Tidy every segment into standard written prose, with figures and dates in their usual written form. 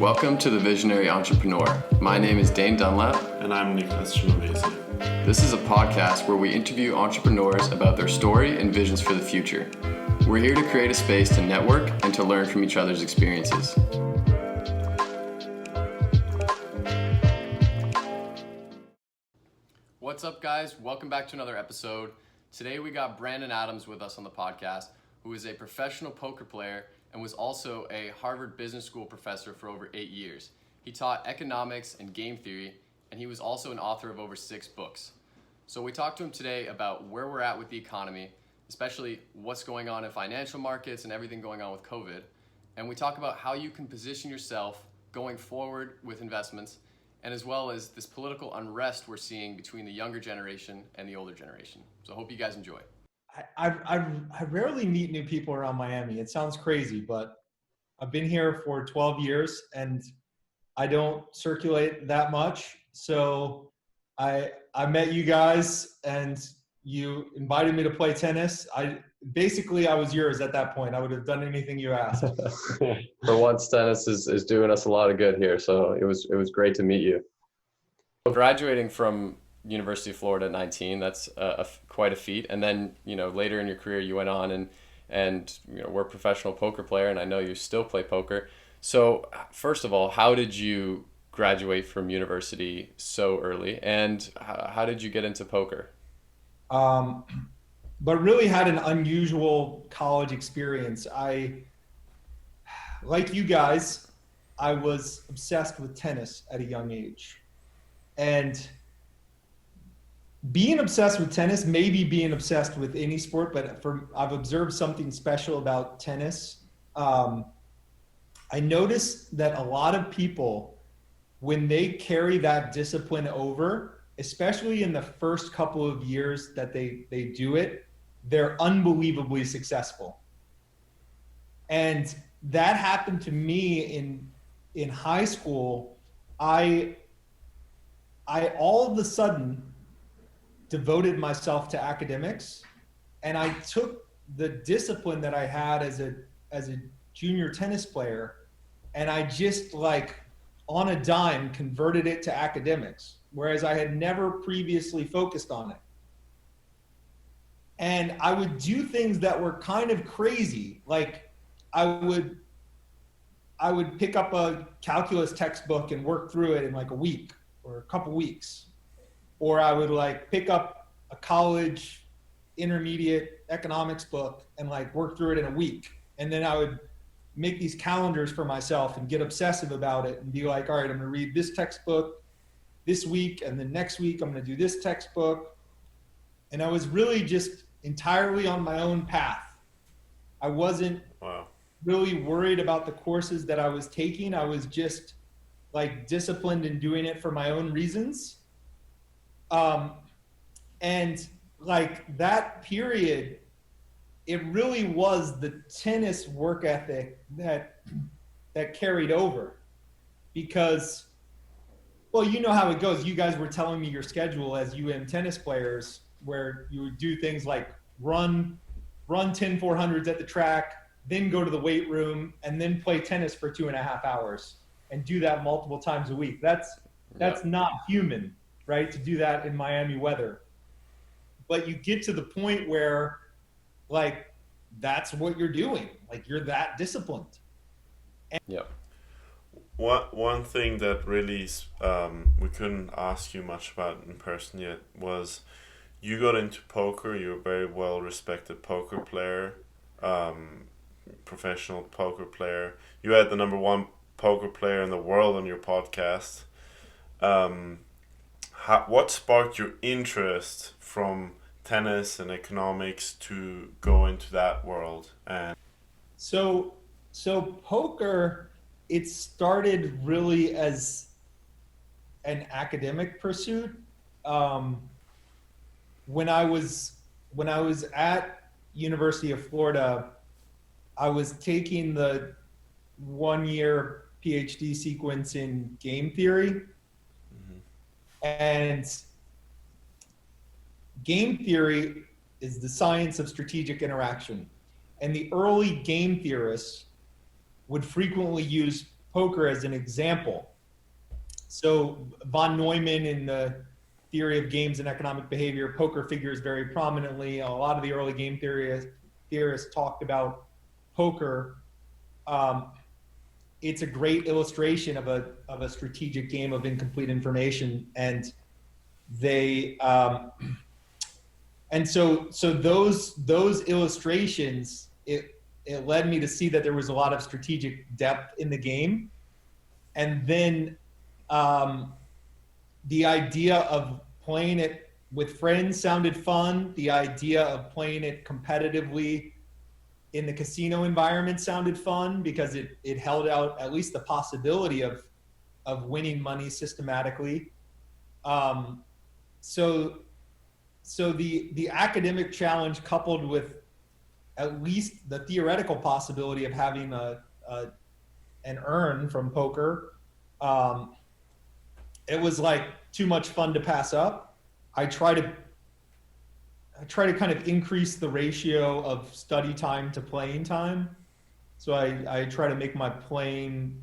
Welcome to The Visionary Entrepreneur. My name is Dane Dunlap. And I'm Nicholas Genovese. This is a podcast where we interview entrepreneurs about their story and visions for the future. We're here to create a space to network and to learn from each other's experiences. What's up, guys? Welcome back to another episode. Today we got Brandon Adams with us on the podcast, who is a professional poker player and was also a Harvard Business School professor for over 8 years. He taught economics and game theory, and he was also an author of over 6 books. So we talked to him today about where we're at with the economy, especially what's going on in financial markets and everything going on with COVID. And we talk about how you can position yourself going forward with investments, and as well as this political unrest we're seeing between the younger generation and the older generation. So I hope you guys enjoy. I rarely meet new people around Miami. It sounds crazy, but I've been here for 12 years and I don't circulate that much. So I met you guys and you invited me to play tennis. I was yours at that point. I would have done anything you asked. For once, tennis is doing us a lot of good here. So it was great to meet you. Graduating from University of Florida at 19, that's quite a feat. And then, later in your career, you went on and were a professional poker player, and I know you still play poker. So first of all, how did you graduate from university so early, and how did you get into poker? But really had an unusual college experience. Like you guys, I was obsessed with tennis at a young age. And being obsessed with tennis, maybe being obsessed with any sport, but I've observed something special about tennis. I noticed that a lot of people, when they carry that discipline over, especially in the first couple of years that they do it, they're unbelievably successful. And that happened to me in high school. I all of a sudden devoted myself to academics, and I took the discipline that I had as a junior tennis player, and I just on a dime converted it to academics, whereas I had never previously focused on it. And I would do things that were kind of crazy. Like I would pick up a calculus textbook and work through it in a week or a couple weeks. Or I would pick up a college intermediate economics book and work through it in a week. And then I would make these calendars for myself and get obsessive about it and be all right, I'm going to read this textbook this week, and then next week I'm going to do this textbook. And I was really just entirely on my own path. I wasn't really worried about the courses that I was taking. I was just disciplined in doing it for my own reasons. And that period, it really was the tennis work ethic that carried over, because, well, you know how it goes. You guys were telling me your schedule as tennis players, where you would do things like run 10 400s at the track, then go to the weight room, and then play tennis for 2.5 hours and do that multiple times a week. That's not human, right? To do that in Miami weather. But you get to the point where that's what you're doing. You're that disciplined. One thing that really we couldn't ask you much about in person yet was you got into poker. You're a very well respected poker player, professional poker player. You had the number 1 poker player in the world on your podcast. What sparked your interest from tennis and economics to go into that world? And so poker, it started really as an academic pursuit. When I was at University of Florida, I was taking the 1-year PhD sequence in game theory. And game theory is the science of strategic interaction. And the early game theorists would frequently use poker as an example. So von Neumann in the theory of games and economic behavior, poker figures very prominently. A lot of the early game theorists talked about poker. It's a great illustration of a strategic game of incomplete information, and they and so those illustrations, it led me to see that there was a lot of strategic depth in the game. And then the idea of playing it with friends sounded fun. The idea of playing it competitively in the casino environment sounded fun because it held out at least the possibility of winning money systematically. So the academic challenge coupled with at least the theoretical possibility of having an earn from poker, it was like too much fun to pass up. I try to kind of increase the ratio of study time to playing time. So I try to make my playing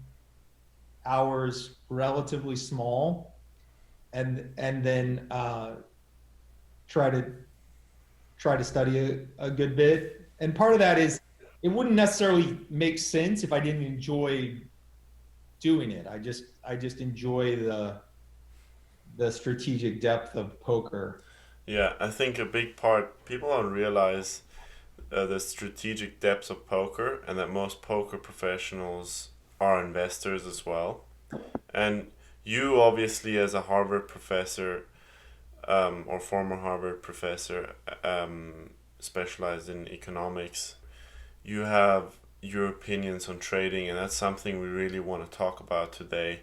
hours relatively small, and then try to study a good bit. And part of that is it wouldn't necessarily make sense if I didn't enjoy doing it. I just enjoy the strategic depth of poker. Yeah, I think a big part, people don't realize the strategic depths of poker, and that most poker professionals are investors as well. And you obviously, as a Harvard professor, or former Harvard professor, specialized in economics, you have your opinions on trading, and that's something we really want to talk about today.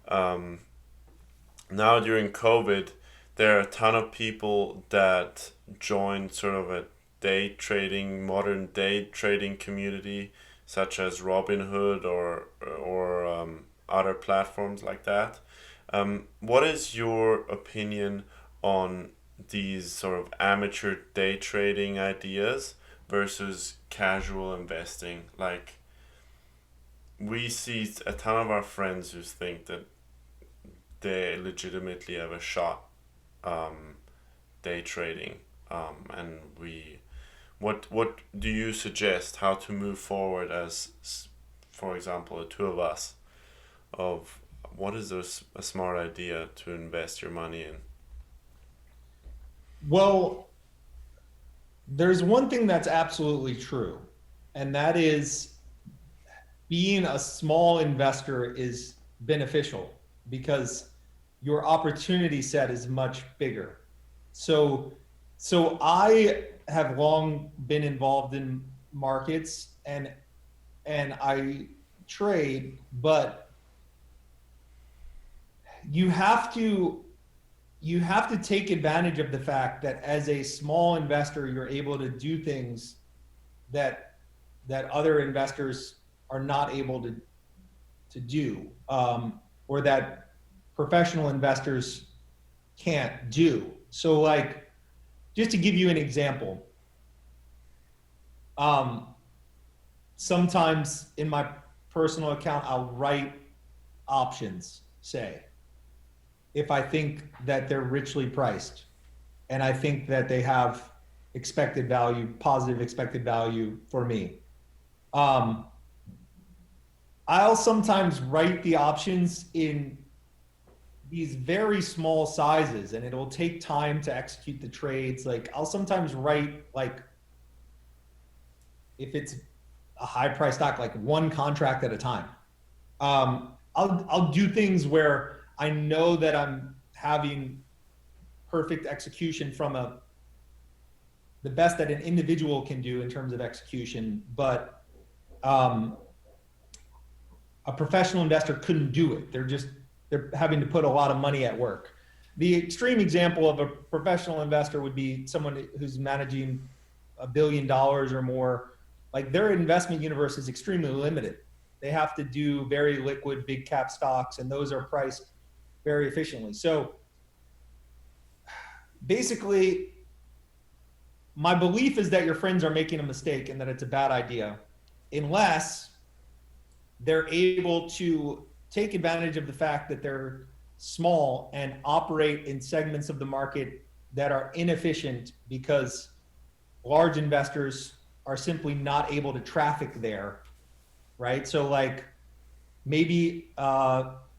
Now during COVID, there are a ton of people that joined sort of a modern day trading community, such as Robinhood or other platforms like that. What is your opinion on these sort of amateur day trading ideas versus casual investing? Like, we see a ton of our friends who think that they legitimately have a shot day trading, and what do you suggest how to move forward as, for example, the two of us, of what is a smart idea to invest your money in? Well, there's one thing that's absolutely true, and that is being a small investor is beneficial because your opportunity set is much bigger. So I have long been involved in markets and I trade, but you have to take advantage of the fact that as a small investor, you're able to do things that other investors are not able to do, or that professional investors can't do. So, like, just to give you an example, sometimes in my personal account, I'll write options, say, if I think that they're richly priced and I think that they have expected value, positive expected value for me. I'll sometimes write the options in these very small sizes, and it'll take time to execute the trades. Like, I'll sometimes write, like, if it's a high price stock, like one contract at a time. I'll do things where I know that I'm having perfect execution from the best that an individual can do in terms of execution, but a professional investor couldn't do it. They're having to put a lot of money at work. The extreme example of a professional investor would be someone who's managing $1 billion or more. Like, their investment universe is extremely limited. They have to do very liquid, big cap stocks, and those are priced very efficiently. So basically, my belief is that your friends are making a mistake and that it's a bad idea, unless they're able to take advantage of the fact that they're small and operate in segments of the market that are inefficient because large investors are simply not able to traffic there, right? So like maybe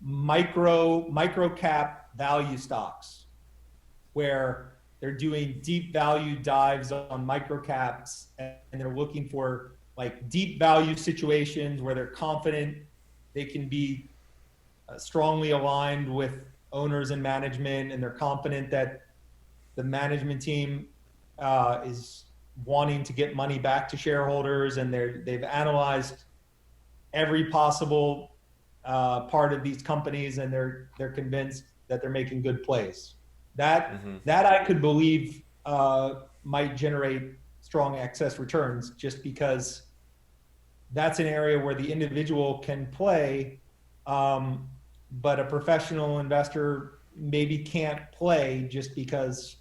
micro cap value stocks where they're doing deep value dives on micro caps and they're looking for like deep value situations where they're confident they can be strongly aligned with owners and management, and they're confident that the management team is wanting to get money back to shareholders, and they've analyzed every possible part of these companies, and they're convinced that they're making good plays. That I could believe might generate strong excess returns, just because that's an area where the individual can play, but a professional investor maybe can't play just because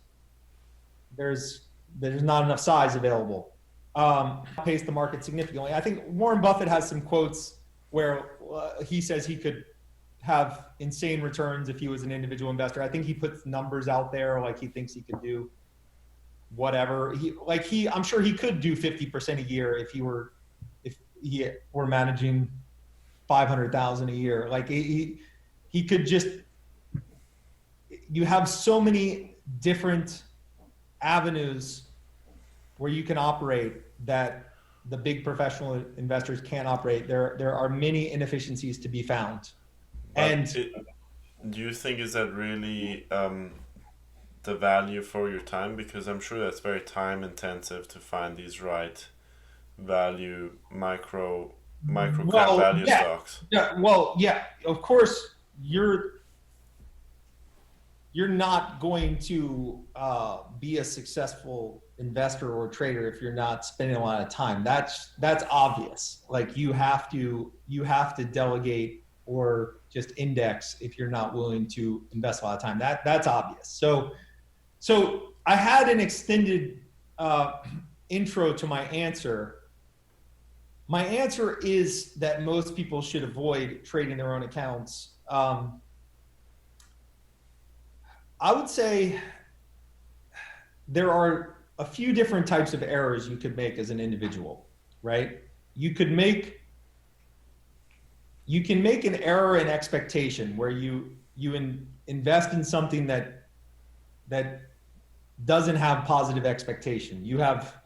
there's not enough size available. Pace the market significantly. I think Warren Buffett has some quotes where he says he could have insane returns if he was an individual investor. I think he puts numbers out there, like he thinks he could do whatever. I'm sure he could do 50% a year if he were managing 500,000 a year. Like he could just. You have so many different avenues where you can operate that the big professional investors can't operate. There are many inefficiencies to be found. Do you think is that really the value for your time? Because I'm sure that's very time intensive to find these right value micro cap value stocks. Yeah, well, yeah, of course you're not going to be a successful investor or trader if you're not spending a lot of time. That's obvious. Like you have to delegate or just index if you're not willing to invest a lot of time. That's obvious. So I had an extended intro to my answer. My answer is that most people should avoid trading their own accounts. I would say there are a few different types of errors you could make as an individual, right? You can make an error in expectation where you invest in something that doesn't have positive expectation. You have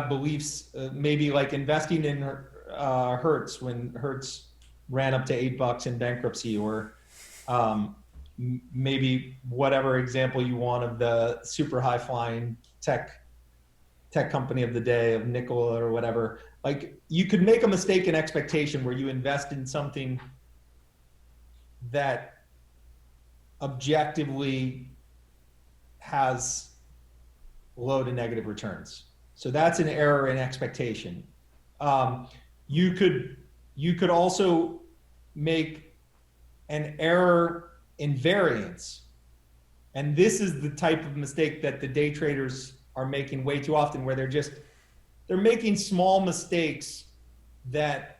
beliefs, maybe like investing in Hertz when Hertz ran up to $8 in bankruptcy, or maybe whatever example you want of the super high flying tech company of the day, of Nikola or whatever. Like you could make a mistake in expectation where you invest in something that objectively has low to negative returns. So that's an error in expectation. You could also make an error in variance. And this is the type of mistake that the day traders are making way too often, where they're making small mistakes that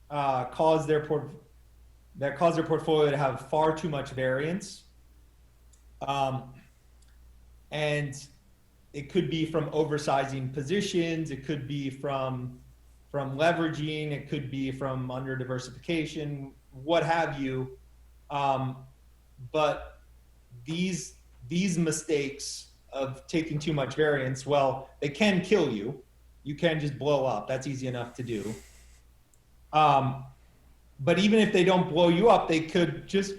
cause their portfolio to have far too much variance. And it could be from oversizing positions, it could be from leveraging, it could be from under diversification, what have you. But these mistakes of taking too much variance, well, they can kill you. You can just blow up. That's easy enough to do. But even if they don't blow you up, they could just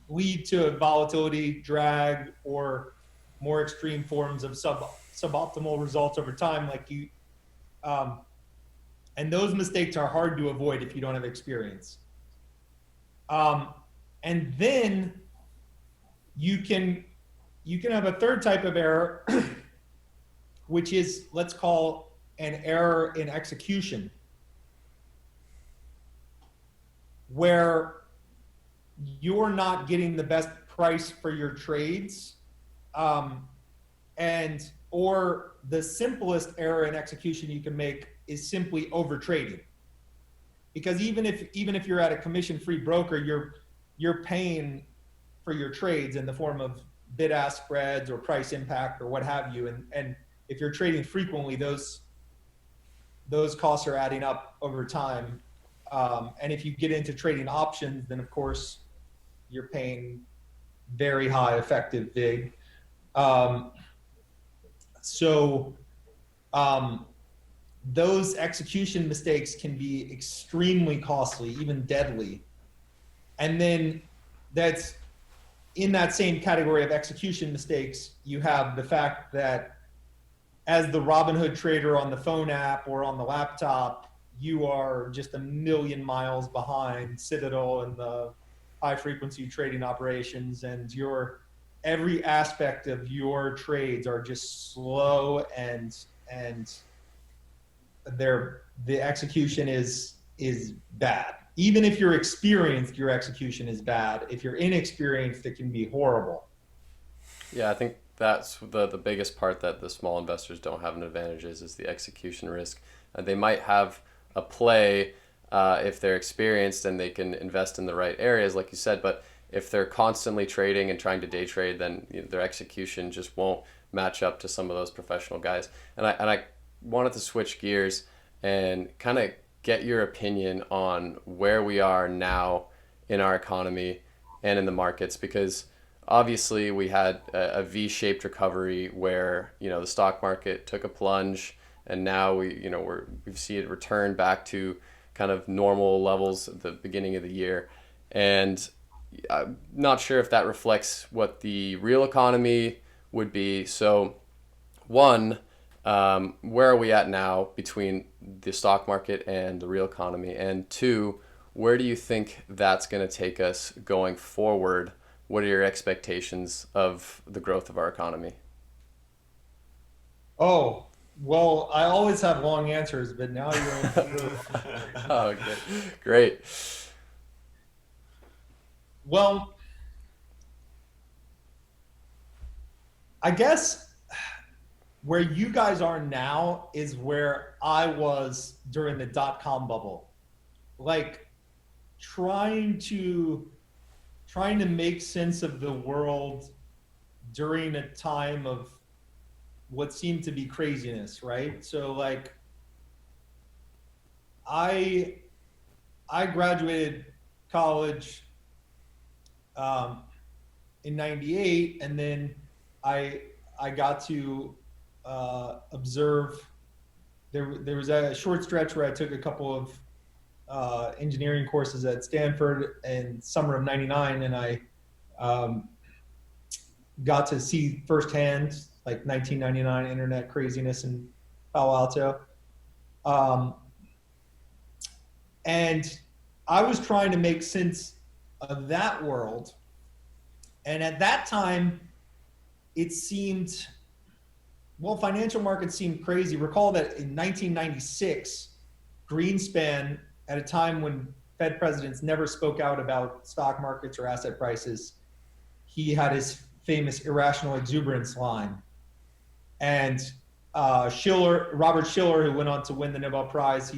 lead to volatility, drag, or more extreme forms of suboptimal results over time. And those mistakes are hard to avoid if you don't have experience. And then you can have a third type of error, which is, let's call an error in execution, where you're not getting the best price for your trades, or the simplest error in execution you can make is simply over trading. because even if you're at a commission-free broker, you're paying for your trades in the form of bid-ask spreads or price impact or what have you. And if you're trading frequently, those costs are adding up over time. And if you get into trading options, then of course you're paying very high effective vig. So those execution mistakes can be extremely costly, even deadly. And then that's in that same category of execution mistakes, you have the fact that as the Robinhood trader on the phone app or on the laptop, you are just a million miles behind Citadel and the high frequency trading operations, and every aspect of your trades are just slow, and the execution is bad. Even if you're experienced, your execution is bad. If you're inexperienced, it can be horrible. Yeah, I think that's the biggest part that the small investors don't have an advantage is the execution risk. They might have a play if they're experienced and they can invest in the right areas, like you said, but if they're constantly trading and trying to day trade, then their execution just won't match up to some of those professional guys. And I wanted to switch gears and kind of get your opinion on where we are now in our economy and in the markets, because obviously we had a V-shaped recovery where the stock market took a plunge, and now we've seen it return back to kind of normal levels at the beginning of the year. And I'm not sure if that reflects what the real economy would be. So one, where are we at now between the stock market and the real economy? And two, where do you think that's going to take us going forward? What are your expectations of the growth of our economy? Oh, well, I always have long answers, but now you're Oh, okay. Great. Well, I guess where you guys are now is where I was during the dot-com bubble. Like trying to make sense of the world during a time of what seemed to be craziness, right? So like I graduated college in '98, and then I got to observe. There was a short stretch where I took a couple of engineering courses at Stanford in summer of '99, and I got to see firsthand like 1999 internet craziness in Palo Alto. And I was trying to make sense of that world. And at that time, it seemed, well, financial markets seemed crazy. Recall that in 1996, Greenspan, at a time when Fed presidents never spoke out about stock markets or asset prices, he had his famous irrational exuberance line. And Robert Shiller, who went on to win the Nobel Prize,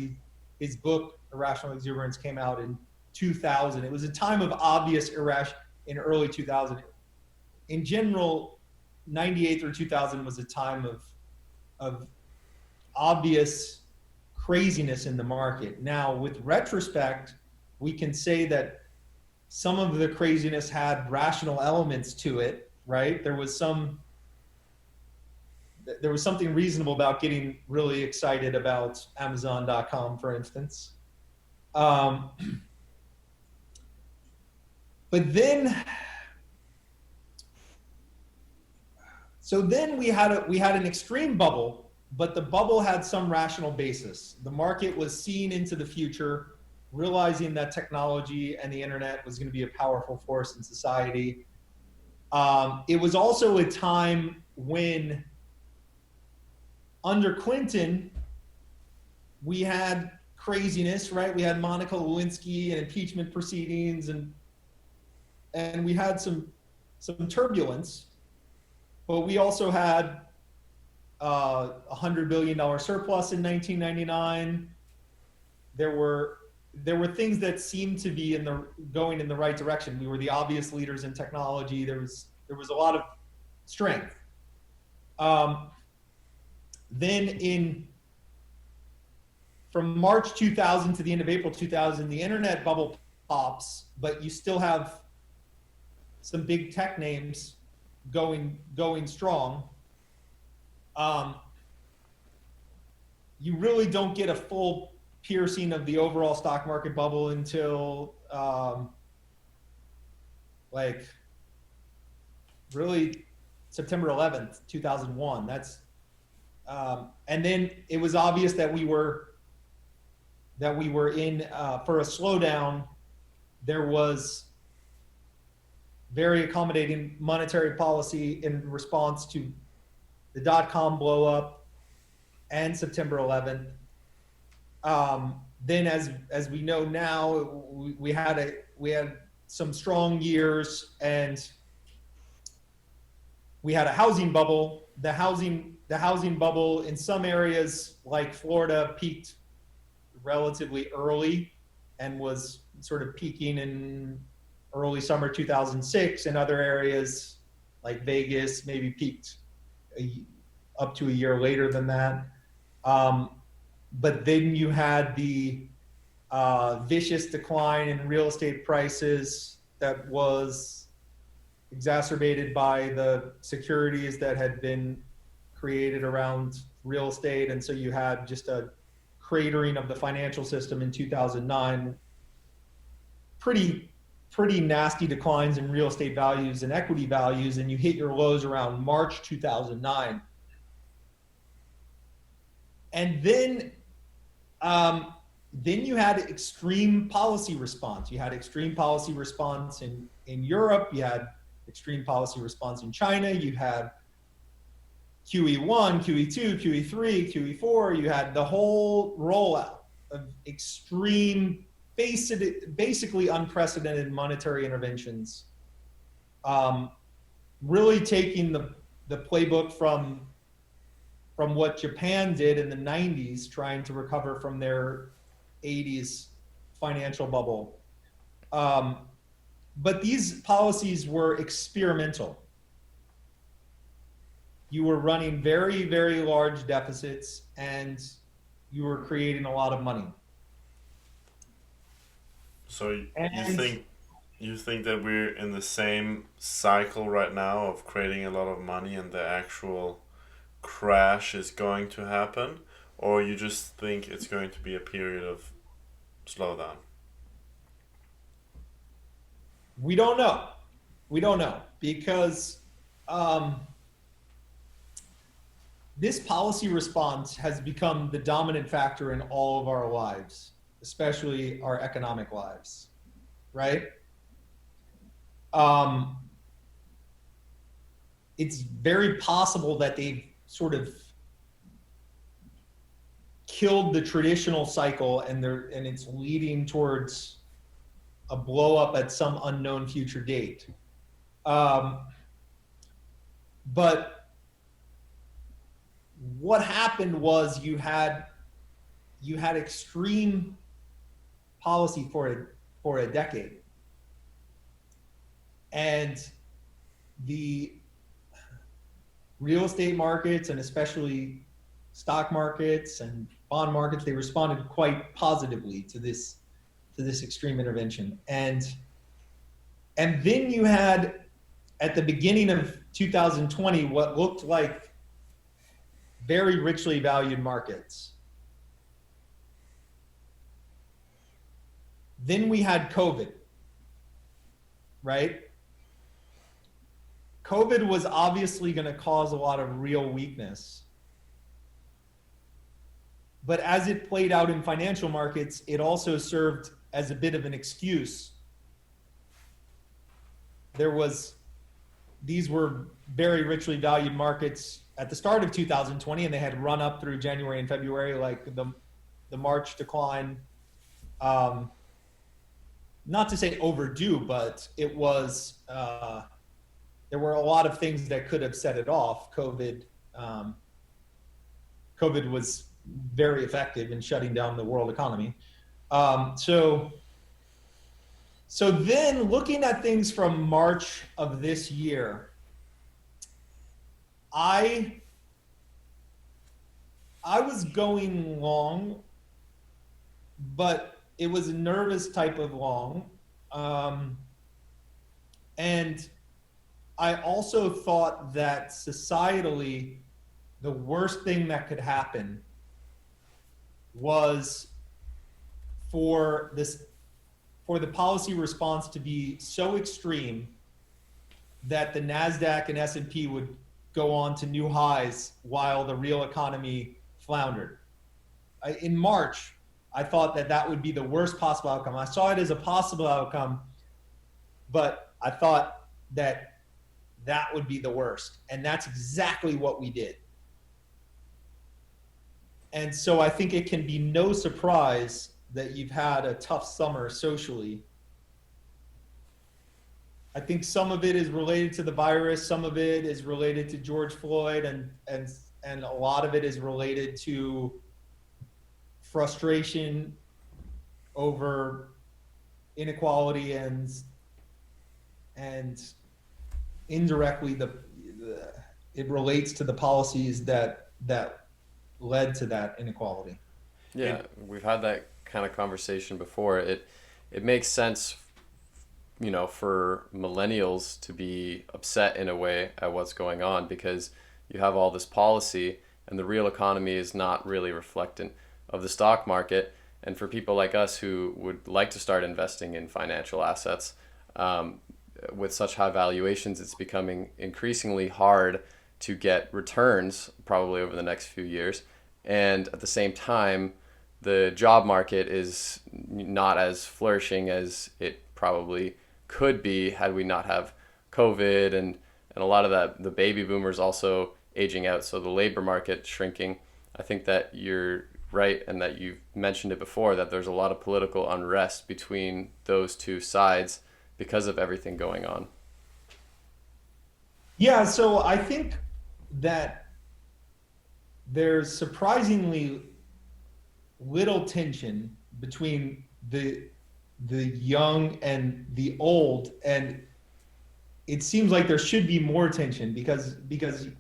his book, Irrational Exuberance, came out in 2000. It was a time of obvious irrational in early 2000. In general, 98 through 2000 was a time of obvious craziness in the market. Now, with retrospect, we can say that some of the craziness had rational elements to it, right? There was something reasonable about getting really excited about Amazon.com, for instance. But then, we had an extreme bubble, but the bubble had some rational basis. The market was seeing into the future, realizing that technology and the internet was going to be a powerful force in society. It was also a time when, under Clinton, we had craziness, right? We had Monica Lewinsky and impeachment proceedings, and we had some turbulence, but we also had $100 billion surplus in 1999. There were there were things that seemed to be going in the right direction. We were the obvious leaders in technology. There was a lot of strength. Then from March 2000 to the end of April 2000, the internet bubble pops, but you still have some big tech names going strong. You really don't get a full piercing of the overall stock market bubble until like really September 11th, 2001. And then it was obvious that we were in for a slowdown. There was very accommodating monetary policy in response to the dot-com blow up and September 11th. Then as we know now, we had some strong years, and we had a housing bubble. The housing bubble in some areas like Florida peaked relatively early and was sort of peaking in early summer 2006. In other areas like Vegas maybe peaked up to a year later than that. But then you had the vicious decline in real estate prices that was exacerbated by the securities that had been created around real estate. And so you had just a cratering of the financial system in 2009, pretty nasty declines in real estate values and equity values, and you hit your lows around March 2009. And then you had extreme policy response. You had extreme policy response in Europe. You had extreme policy response in China. You had QE1, QE2, QE3, QE4. You had the whole rollout of extreme, basically unprecedented monetary interventions. Really taking the playbook from what Japan did in the 90s, trying to recover from their 80s financial bubble. But these policies were experimental. You were running very, very large deficits, and you were creating a lot of money. So you think that we're in the same cycle right now of creating a lot of money and the actual crash is going to happen, or you just think it's going to be a period of slowdown? We don't know. Because this policy response has become the dominant factor in all of our lives, especially our economic lives, right? It's very possible that they've sort of killed the traditional cycle, and it's leading towards a blow up at some unknown future date. But what happened was you had extreme policy for a decade, and the real estate markets, and especially stock markets and bond markets, they responded quite positively to this extreme intervention. And then you had, at the beginning of 2020, what looked like very richly valued markets. Then we had COVID, right? COVID was obviously going to cause a lot of real weakness. But as it played out in financial markets, it also served as a bit of an excuse. These were very richly valued markets at the start of 2020, and they had run up through January and February, like the March decline. Not to say overdue, but it was, there were a lot of things that could have set it off. COVID was very effective in shutting down the world economy. So then looking at things from March of this year, I was going long, but it was a nervous type of long. And I also thought that societally, the worst thing that could happen was for the policy response to be so extreme that the NASDAQ and S&P would go on to new highs while the real economy floundered. In March, I thought that would be the worst possible outcome. I saw it as a possible outcome, but I thought that would be the worst. And that's exactly what we did. And so I think it can be no surprise that you've had a tough summer socially. I think some of it is related to the virus, some of it is related to George Floyd, and a lot of it is related to frustration over inequality and indirectly it relates to the policies that led to that inequality. Yeah, we've had that kind of conversation before. It makes sense, for millennials to be upset in a way at what's going on, because you have all this policy and the real economy is not really reflectant of the stock market. And for people like us who would like to start investing in financial assets, with such high valuations, it's becoming increasingly hard to get returns probably over the next few years. And at the same time, the job market is not as flourishing as it probably could be had we not have COVID and a lot of that, the baby boomers also aging out. So the labor market shrinking. I think that you're right, and that you've mentioned it before, that there's a lot of political unrest between those two sides because of everything going on. Yeah, so I think that there's surprisingly little tension between the young and the old, and it seems like there should be more tension because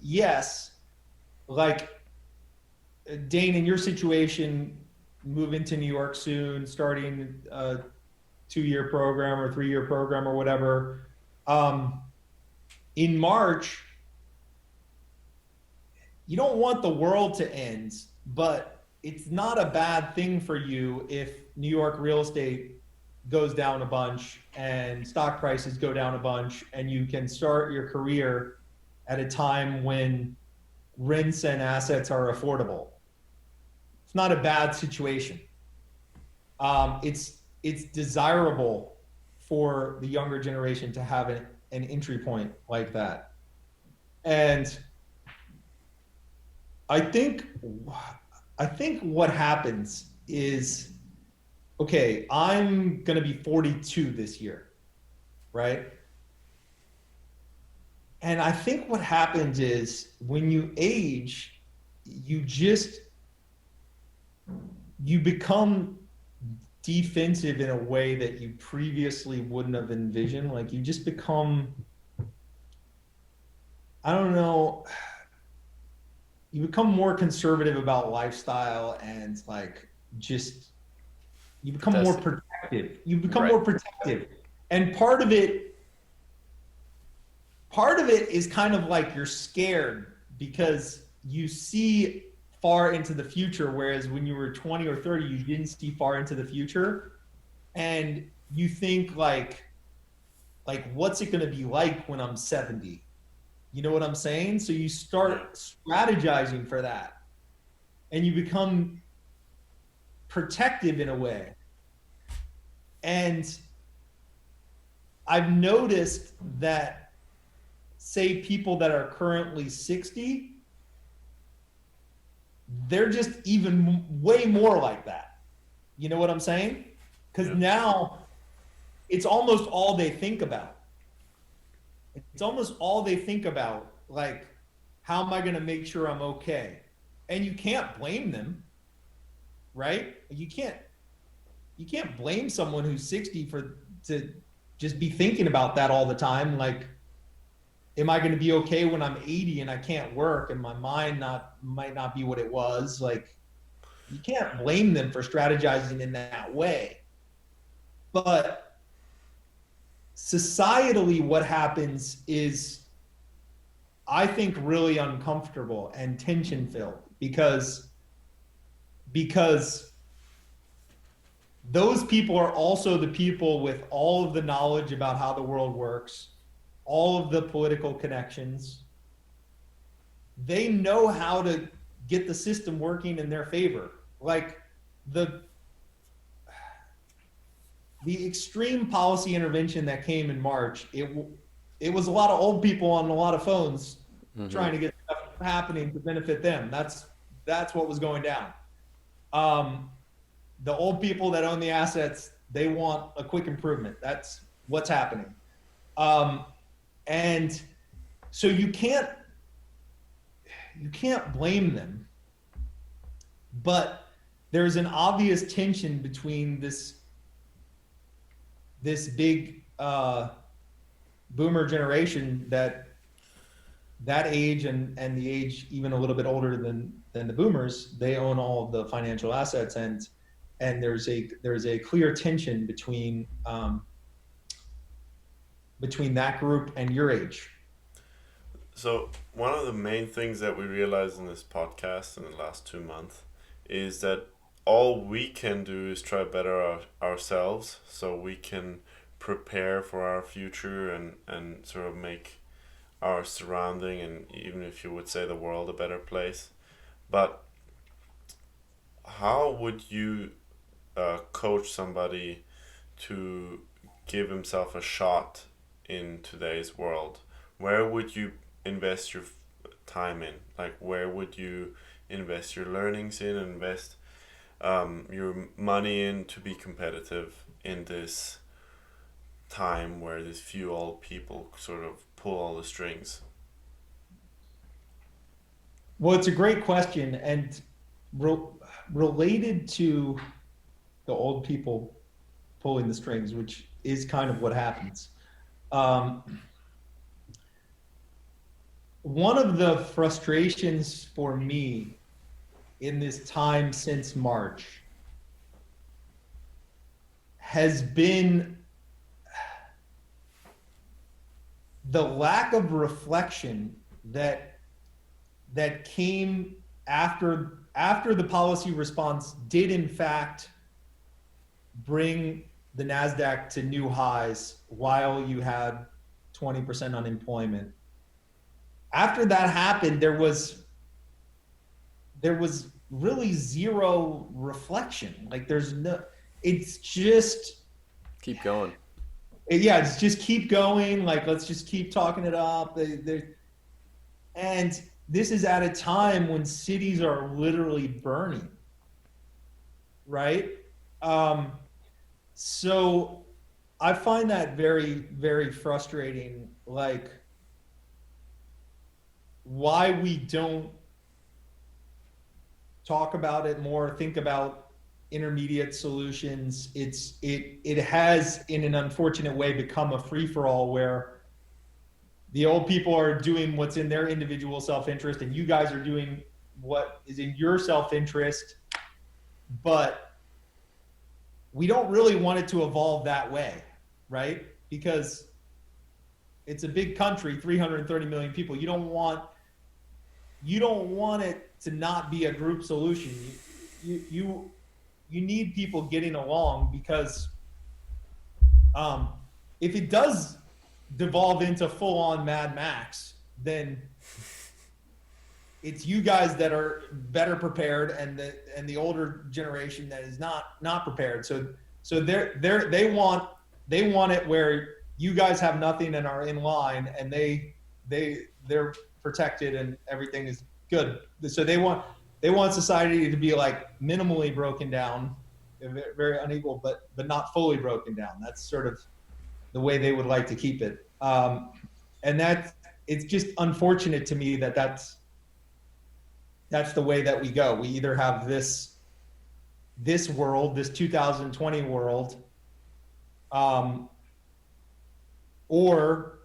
yes, like Dane, in your situation, moving to New York soon, starting a 2-year program or 3-year program or whatever. In March, you don't want the world to end, but it's not a bad thing for you if New York real estate goes down a bunch and stock prices go down a bunch, and you can start your career at a time when rents and assets are affordable. It's not a bad situation. It's desirable for the younger generation to have an entry point like that. And I think what happens is, okay, I'm going to be 42 this year, right? And I think what happens is when you age, you become defensive in a way that you previously wouldn't have envisioned. Like you just become, I don't know, you become more conservative about lifestyle, and like just you become more protective. You become more protective. And part of it is kind of like you're scared because you see far into the future, whereas when you were 20 or 30, you didn't see far into the future. And you think like what's it going to be like when I'm 70? You know what I'm saying? So you start strategizing for that, and you become protective in a way. And I've noticed that, say, people that are currently 60, they're just even way more like that. You know what I'm saying? Because now it's almost all they think about. It's almost all they think about, like, how am I going to make sure I'm okay? And you can't blame them, right? You can't. you can't blame someone who's 60 to just be thinking about that all the time. Like, am I going to be okay when I'm 80 and I can't work and my mind might not be what it was? Like, you can't blame them for strategizing in that way. But societally, what happens is, I think, really uncomfortable and tension filled because those people are also the people with all of the knowledge about how the world works, all of the political connections. They know how to get the system working in their favor. Like the extreme policy intervention that came in March, it was a lot of old people on a lot of phones trying to get stuff happening to benefit them. That's what was going down. The old people that own the assets, they want a quick improvement. That's what's happening. And so you can't blame them, but there's an obvious tension between this big boomer generation, that age and the age even a little bit older than the boomers. They own all of the financial assets, and there's a clear tension between that group and your age. So one of the main things that we realized in this podcast in the last 2 months is that all we can do is try better ourselves, so we can prepare for our future and sort of make our surrounding, and even if you would say the world, a better place. But how would you coach somebody to give himself a shot in today's world? Where would you invest your time in? Like, where would you invest your learnings in, invest your money in to be competitive in this time where these few old people sort of pull all the strings? Well, it's a great question, and related to the old people pulling the strings, which is kind of what happens. One of the frustrations for me in this time since March has been the lack of reflection that came after the policy response did in fact bring the NASDAQ to new highs while you had 20% unemployment. After that happened, there was really zero reflection. Like, it's just Keep going. it's just keep going. Like, let's just keep talking it up. And this is at a time when cities are literally burning, right? So I find that very, very frustrating. Like, why we don't talk about it more, think about intermediate solutions. It has, in an unfortunate way, become a free-for-all where the old people are doing what's in their individual self-interest, and you guys are doing what is in your self-interest, but we don't really want it to evolve that way, right? Because it's a big country, 330 million people. You don't want it to not be a group solution. You need people getting along, because if it does devolve into full-on Mad Max, then it's you guys that are better prepared, and the older generation that is not prepared. So they want it where you guys have nothing and are in line, and they're protected and everything is good. So they want society to be like minimally broken down, very unequal, but not fully broken down. That's sort of the way they would like to keep it. And it's just unfortunate to me that's the way that we go. We either have this this world, this 2020 world, or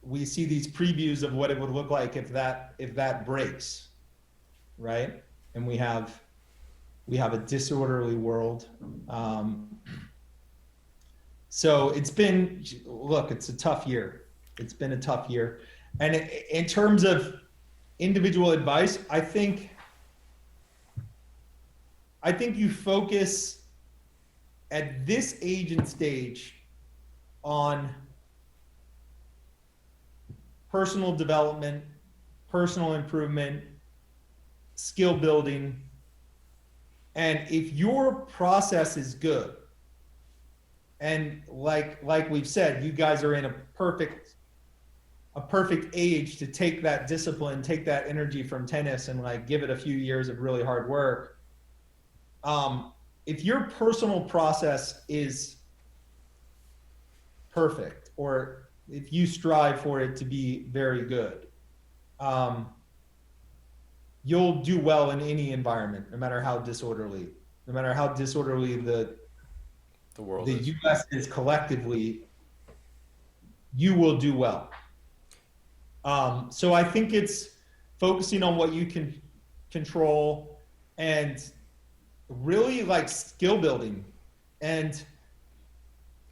we see these previews of what it would look like if that breaks, right? And we have a disorderly world. So it's a tough year. It's been a tough year. And in terms of individual advice, I think you focus at this age and stage on personal development, personal improvement, skill building. And if your process is good, and like we've said, you guys are in a perfect age to take that discipline, take that energy from tennis and like give it a few years of really hard work. If your personal process is perfect, or if you strive for it to be very good, you'll do well in any environment, no matter how disorderly The world the is. U.S. is collectively, you will do well. So I think it's focusing on what you can control and really like skill building. And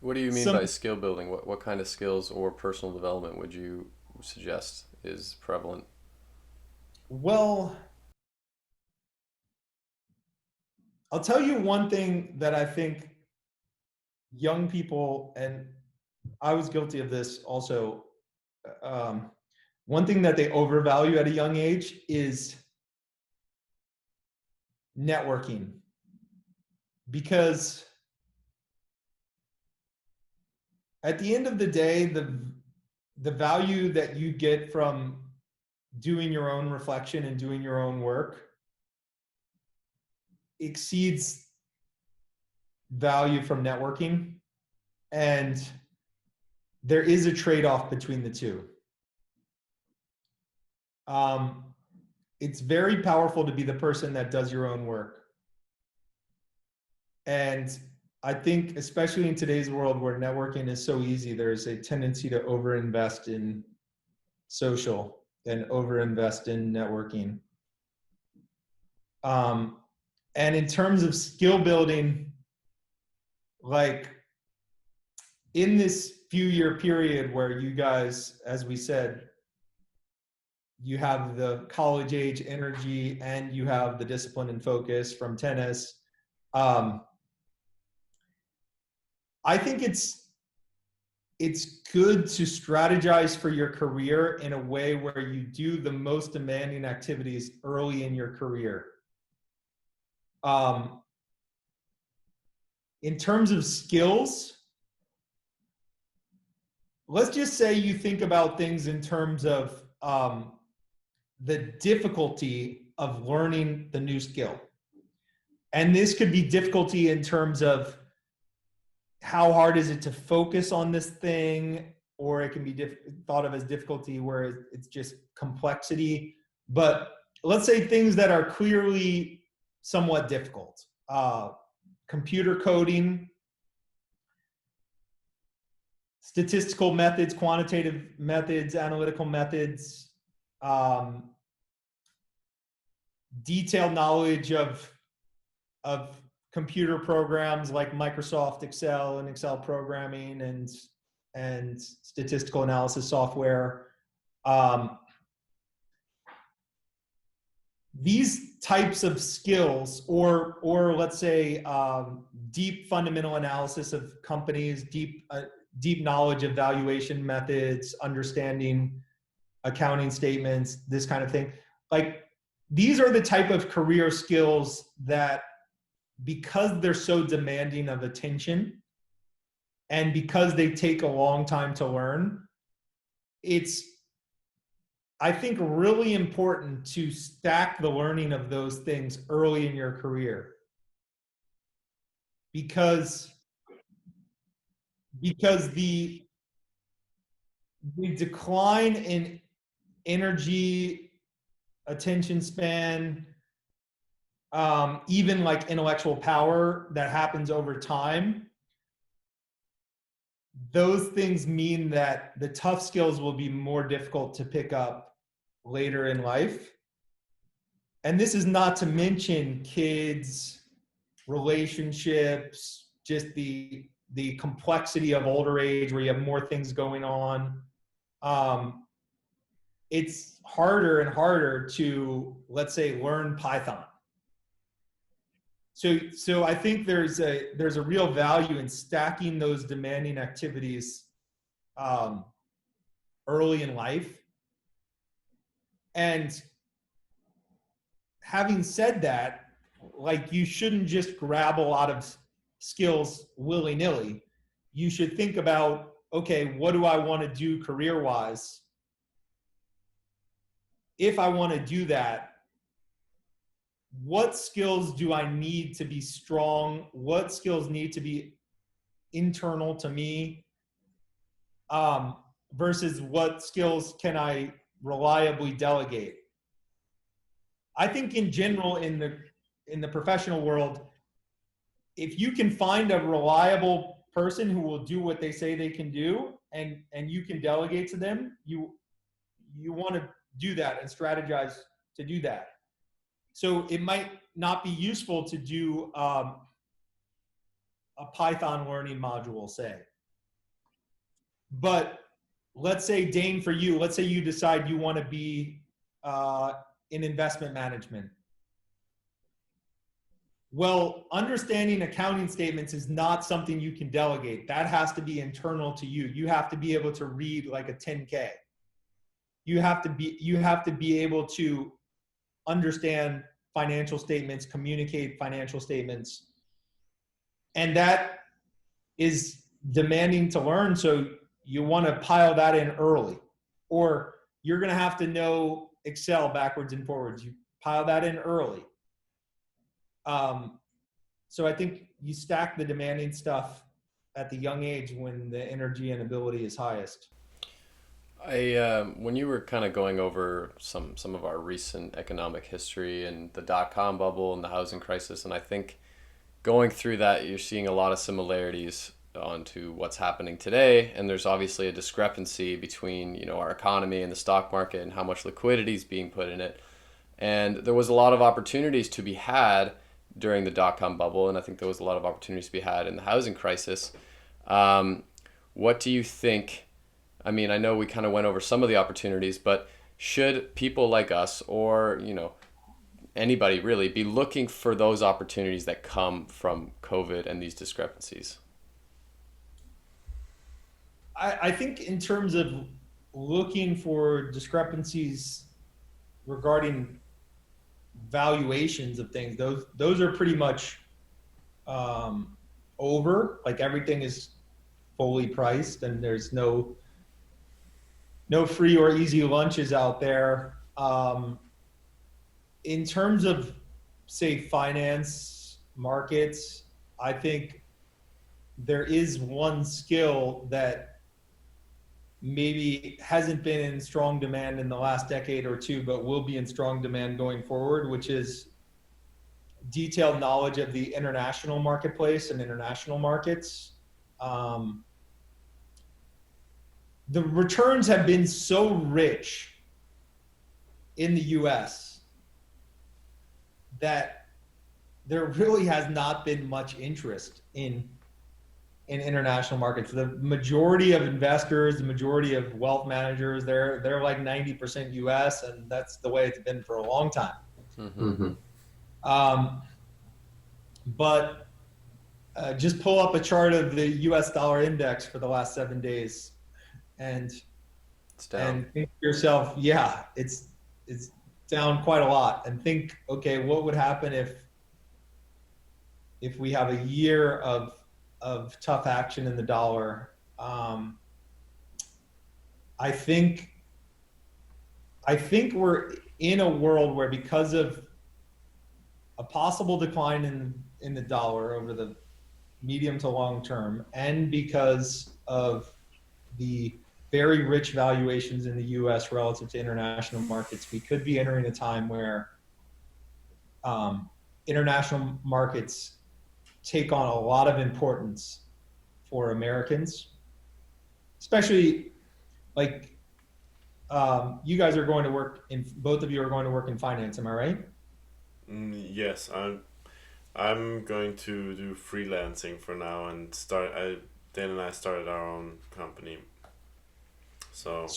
What do you mean by skill building? What kind of skills or personal development would you suggest is prevalent? Well, I'll tell you one thing that I think young people, and I was guilty of this also, one thing that they overvalue at a young age is networking. Because at the end of the day, the value that you get from doing your own reflection and doing your own work exceeds value from networking. And there is a trade-off between the two. It's very powerful to be the person that does your own work. And I think, especially in today's world where networking is so easy, there's a tendency to overinvest in social and overinvest in networking. And in terms of skill building, like in this few-year period where you guys, as we said, you have the college age energy and you have the discipline and focus from tennis. I think it's good to strategize for your career in a way where you do the most demanding activities early in your career. In terms of skills, let's just say you think about things in terms of the difficulty of learning the new skill. And this could be difficulty in terms of how hard is it to focus on this thing, or it can be thought of as difficulty where it's just complexity. But let's say things that are clearly somewhat difficult. Computer coding, statistical methods, quantitative methods, analytical methods, detailed knowledge of computer programs like Microsoft Excel and Excel programming and statistical analysis software. These types of skills, or let's say deep fundamental analysis of companies, deep knowledge of valuation methods, understanding accounting statements, this kind of thing. Like, these are the type of career skills that, because they're so demanding of attention and because they take a long time to learn, it's, I think, really important to stack the learning of those things early in your career. Because the decline in energy, attention span, even like intellectual power that happens over time, those things mean that the tough skills will be more difficult to pick up later in life. And this is not to mention kids, relationships, just the complexity of older age where you have more things going on. It's harder and harder to, let's say, learn Python. So I think there's a real value in stacking those demanding activities early in life. And having said that, like, you shouldn't just grab a lot of skills willy-nilly. You should think about, okay, what do I want to do career-wise? If I want to do that, what skills do I need to be strong? What skills need to be internal to me? Versus what skills can I reliably delegate? I think in general, in the professional world, if you can find a reliable person who will do what they say they can do, and you can delegate to them, you want to do that and strategize to do that. So it might not be useful to do a Python learning module, say. But let's say, Dane, for you, let's say you decide you want to be in investment management. Well, understanding accounting statements is not something you can delegate. That has to be internal to you. You have to be able to read like a 10K. You have to be able to understand financial statements, communicate financial statements. And that is demanding to learn. So you want to pile that in early, or you're going to have to know Excel backwards and forwards. You pile that in early. So I think you stack the demanding stuff at the young age when the energy and ability is highest. When you were kind of going over some of our recent economic history and the dot-com bubble and the housing crisis, and I think going through that, you're seeing a lot of similarities onto what's happening today. And there's obviously a discrepancy between, you know, our economy and the stock market and how much liquidity is being put in it. And there was a lot of opportunities to be had during the dot-com bubble, and I think there was a lot of opportunities to be had in the housing crisis. What do you think? I mean, I know we kind of went over some of the opportunities, but should people like us, or, you know, anybody really, be looking for those opportunities that come from COVID and these discrepancies? I think in terms of looking for discrepancies regarding valuations of things, those are pretty much over. Like, everything is fully priced, and there's no free or easy lunches out there. In terms of, say, finance markets, I think there is one skill that maybe hasn't been in strong demand in the last decade or two, but will be in strong demand going forward, which is detailed knowledge of the international marketplace and international markets. The returns have been so rich in the US that there really has not been much interest in international markets. The majority of investors, the majority of wealth managers, they're like 90% US, and that's the way it's been for a long time. Mm-hmm. But just pull up a chart of the US dollar index for the last 7 days, and It's down. And think to yourself, yeah, it's down quite a lot. And think, okay, what would happen if we have a year of tough action in the dollar? I think we're in a world where, because of a possible decline in the dollar over the medium to long term, and because of the very rich valuations in the US relative to international markets, we could be entering a time where international markets take on a lot of importance for Americans, especially like you guys are going to work in, both of you are going to work in finance, am I right? Yes, I'm going to do freelancing for now and Dan and I started our own company. So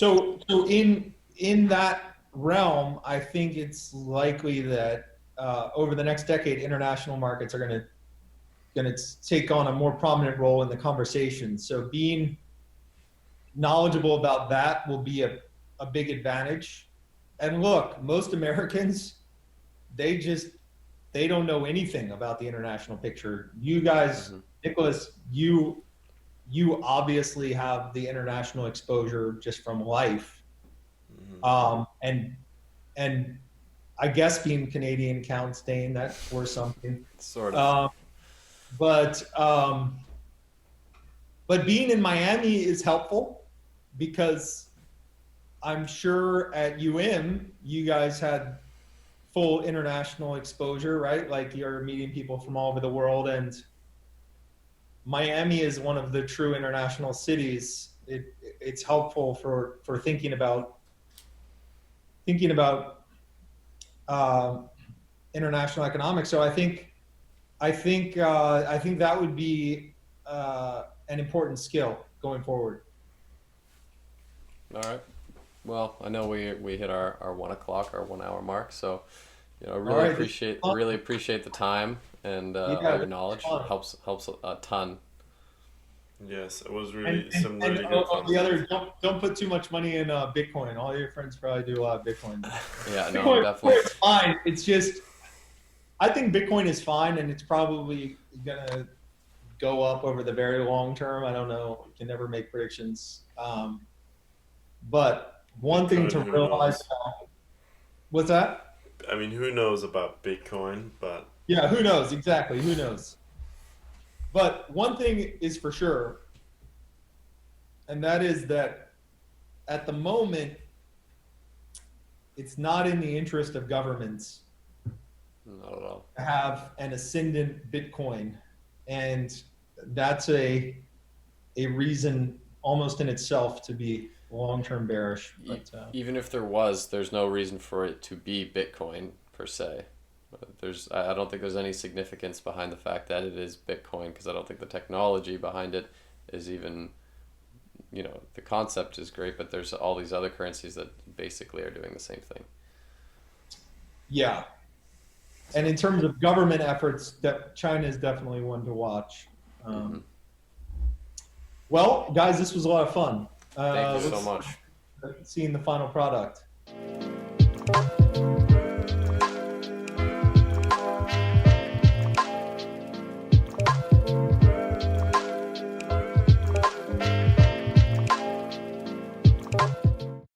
in that realm, I think it's likely that over the next decade, international markets are going to take on a more prominent role in the conversation. So being knowledgeable about that will be a big advantage. And look, most Americans, they don't know anything about the international picture. You guys, Nicholas, you obviously have the international exposure just from life. And I guess being Canadian counts, Dane, that or something. Sort of. But being in Miami is helpful because I'm sure at you guys had full international exposure, right? Like you're meeting people from all over the world, and Miami is one of the true international cities. It's helpful for thinking about international economics. So I think that would be an important skill going forward. All right. Well, I know we hit our 1 o'clock, our 1 hour mark. So, really appreciate the time and all your knowledge. It helps a ton. Yes, it was really good the other, don't put too much money in Bitcoin. All your friends probably do a lot of Bitcoin. Yeah, no, Bitcoin, definitely. Bitcoin's fine. It's just, I think Bitcoin is fine, and it's probably gonna go up over the very long term. I don't know. You can never make predictions. But one thing to realize, what's that? I mean, who knows about Bitcoin, but yeah, who knows? Exactly, who knows? But one thing is for sure, and that is that at the moment, it's not in the interest of governments not at all to have an ascendant Bitcoin, and that's a reason almost in itself to be long-term bearish. But, even if there's no reason for it to be Bitcoin per se. I don't think there's any significance behind the fact that it is Bitcoin, because I don't think the technology behind it is even, the concept is great, but there's all these other currencies that basically are doing the same thing. Yeah. And in terms of government efforts, China is definitely one to watch. Well, guys, this was a lot of fun. Thank you so much. Seeing the final product.